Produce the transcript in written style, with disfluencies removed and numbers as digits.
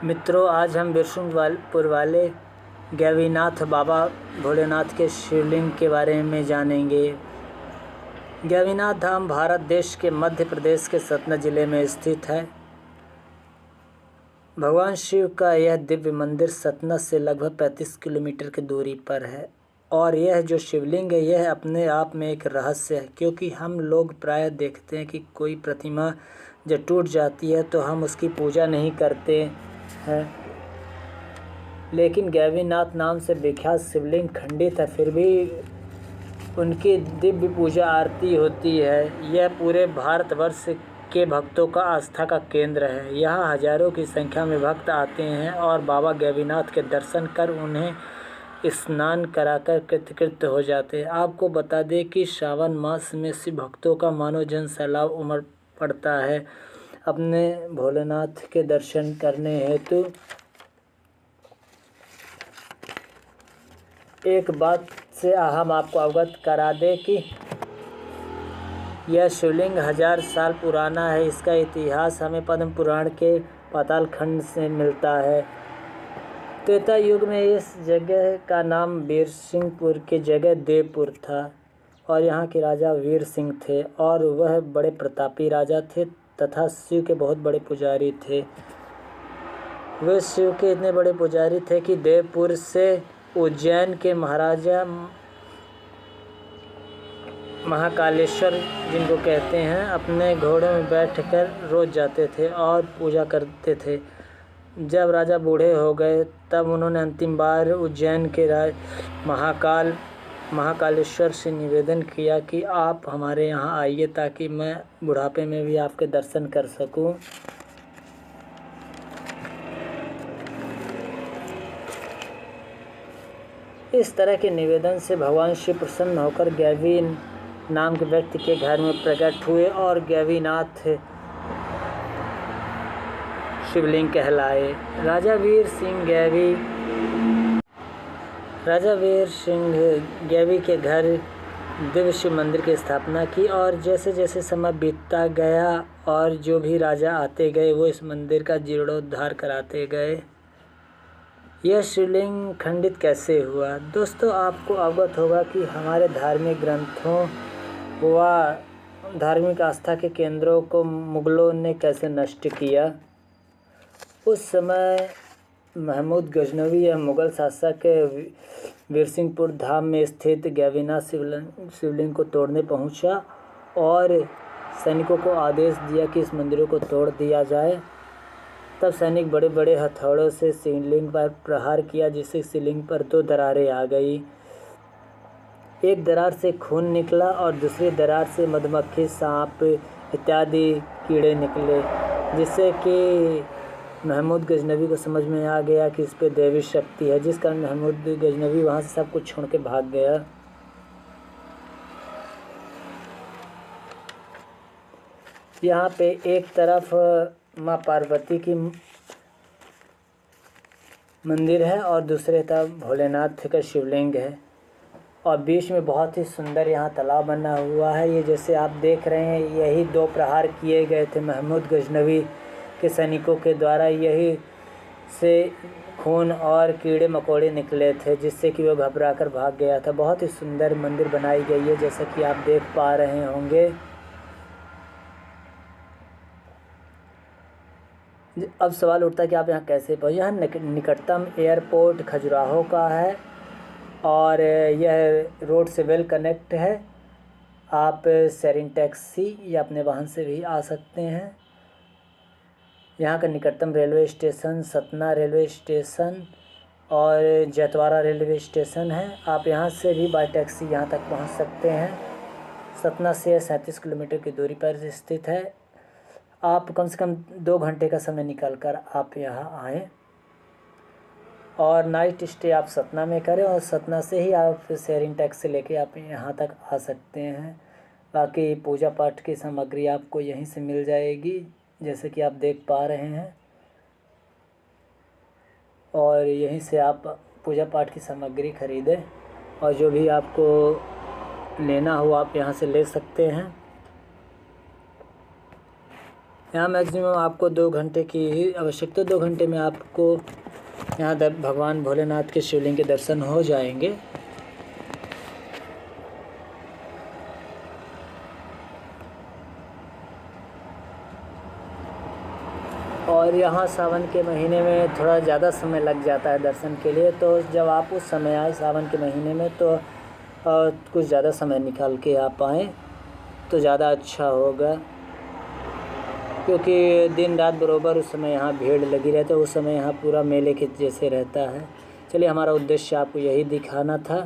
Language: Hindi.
मित्रों, आज हम बिरसिंहपुर वाले गैवीनाथ बाबा भोलेनाथ के शिवलिंग के बारे में जानेंगे। गैवीनाथ धाम भारत देश के मध्य प्रदेश के सतना जिले में स्थित है। भगवान शिव का यह दिव्य मंदिर सतना से लगभग 35 किलोमीटर की दूरी पर है और यह जो शिवलिंग है यह अपने आप में एक रहस्य है, क्योंकि हम लोग प्रायः देखते हैं कि कोई प्रतिमा जब टूट जाती है तो हम उसकी पूजा नहीं करते हैं, लेकिन गैवीनाथ नाम से विख्यात शिवलिंग खंडित है, फिर भी उनकी दिव्य पूजा आरती होती है। यह पूरे भारतवर्ष के भक्तों का आस्था का केंद्र है। यहाँ हजारों की संख्या में भक्त आते हैं और बाबा गैवीनाथ के दर्शन कर उन्हें स्नान कराकर कृतकृत्य हो जाते हैं। आपको बता दें कि श्रावण मास में शिव भक्तों का मानो जन सैलाब उमड़ पड़ता है अपने भोलेनाथ के दर्शन करने हेतु। एक बात से हम आपको अवगत करा दें कि यह शिवलिंग 1000 साल पुराना है। इसका इतिहास हमें पद्म पुराण के पाताल खंड से मिलता है। त्रेता युग में इस जगह का नाम बिरसिंहपुर की जगह देवपुर था और यहाँ के राजा वीर सिंह थे और वह बड़े प्रतापी राजा थे तथा शिव के बहुत बड़े पुजारी थे। वे शिव के इतने बड़े पुजारी थे कि देवपुर से उज्जैन के महाराजा महाकालेश्वर, जिनको कहते हैं, अपने घोड़े में बैठकर रोज जाते थे और पूजा करते थे। जब राजा बूढ़े हो गए तब उन्होंने अंतिम बार उज्जैन के महाकालेश्वर से निवेदन किया कि आप हमारे यहाँ आइए ताकि मैं बुढ़ापे में भी आपके दर्शन कर सकूं। इस तरह के निवेदन से भगवान शिव प्रसन्न होकर गैवी नाम के व्यक्ति के घर में प्रकट हुए और गैवीनाथ शिवलिंग कहलाए। राजा वीर सिंह गैवी के घर दिव्य शिव मंदिर की स्थापना की और जैसे जैसे समय बीतता गया और जो भी राजा आते गए वो इस मंदिर का जीर्णोद्धार कराते गए। यह शिवलिंग खंडित कैसे हुआ? दोस्तों, आपको अवगत होगा कि हमारे धार्मिक ग्रंथों व धार्मिक आस्था के केंद्रों को मुगलों ने कैसे नष्ट किया। उस समय महमूद गजनवी या मुग़ल शासक बिरसिंहपुर धाम में स्थित गैवीनाथ शिवलिंग को तोड़ने पहुंचा और सैनिकों को आदेश दिया कि इस मंदिरों को तोड़ दिया जाए। तब सैनिक बड़े बड़े हथौड़ों से शिवलिंग पर प्रहार किया, जिससे शिवलिंग पर 2 दरारें आ गई। एक दरार से खून निकला और दूसरी दरार से मधुमक्खी, सांप इत्यादि कीड़े निकले, जिससे कि महमूद गजनवी को समझ में आ गया कि इस पे दैवी शक्ति है, जिस कारण महमूद गजनवी वहाँ से सब कुछ छोड़ के भाग गया। यहाँ पे एक तरफ माँ पार्वती की मंदिर है और दूसरे तरफ भोलेनाथ का शिवलिंग है और बीच में बहुत ही सुंदर यहाँ तालाब बना हुआ है। ये जैसे आप देख रहे हैं, यही 2 प्रहार किए गए थे महमूद गजनवी के सैनिकों के द्वारा, यही से खून और कीड़े मकोड़े निकले थे, जिससे कि वो घबरा कर भाग गया था। बहुत ही सुंदर मंदिर बनाई गई है, जैसा कि आप देख पा रहे होंगे। अब सवाल उठता है कि आप यहाँ कैसे पहुँचे। यहाँ निकटतम एयरपोर्ट खजुराहो का है और यह रोड से वेल कनेक्ट है। आप शेयरिंग टैक्सी या अपने वाहन से भी आ सकते हैं। यहाँ का निकटतम railway station Satna railway station और जैतवाड़ा रेलवे स्टेशन है। आप यहाँ से भी बाय टैक्सी यहाँ तक पहुँच सकते हैं। सतना से 37 किलोमीटर की दूरी पर स्थित है। आप कम से कम 2 घंटे का समय निकाल कर आप यहाँ आएँ और नाइट स्टे आप सतना में करें और सतना से ही आप शेयरिंग टैक्सी लेके आप यहाँ तक आ सकते हैं। बाकी पूजा पाठ की सामग्री आपको यहीं से मिल जाएगी, जैसे कि आप देख पा रहे हैं, और यहीं से आप पूजा पाठ की सामग्री खरीदें और जो भी आपको लेना हो आप यहाँ से ले सकते हैं। यहाँ मैक्सिमम आपको 2 घंटे की ही आवश्यकता, 2 घंटे में आपको यहाँ भगवान भोलेनाथ के शिवलिंग के दर्शन हो जाएंगे। और यहाँ सावन के महीने में थोड़ा ज़्यादा समय लग जाता है दर्शन के लिए, तो जब आप उस समय आए सावन के महीने में तो कुछ ज़्यादा समय निकाल के आप आएँ तो ज़्यादा अच्छा होगा, क्योंकि दिन रात बराबर उस समय यहाँ भीड़ लगी रहती है। उस समय यहाँ पूरा मेले के जैसे रहता है। चलिए, हमारा उद्देश्य आपको यही दिखाना था।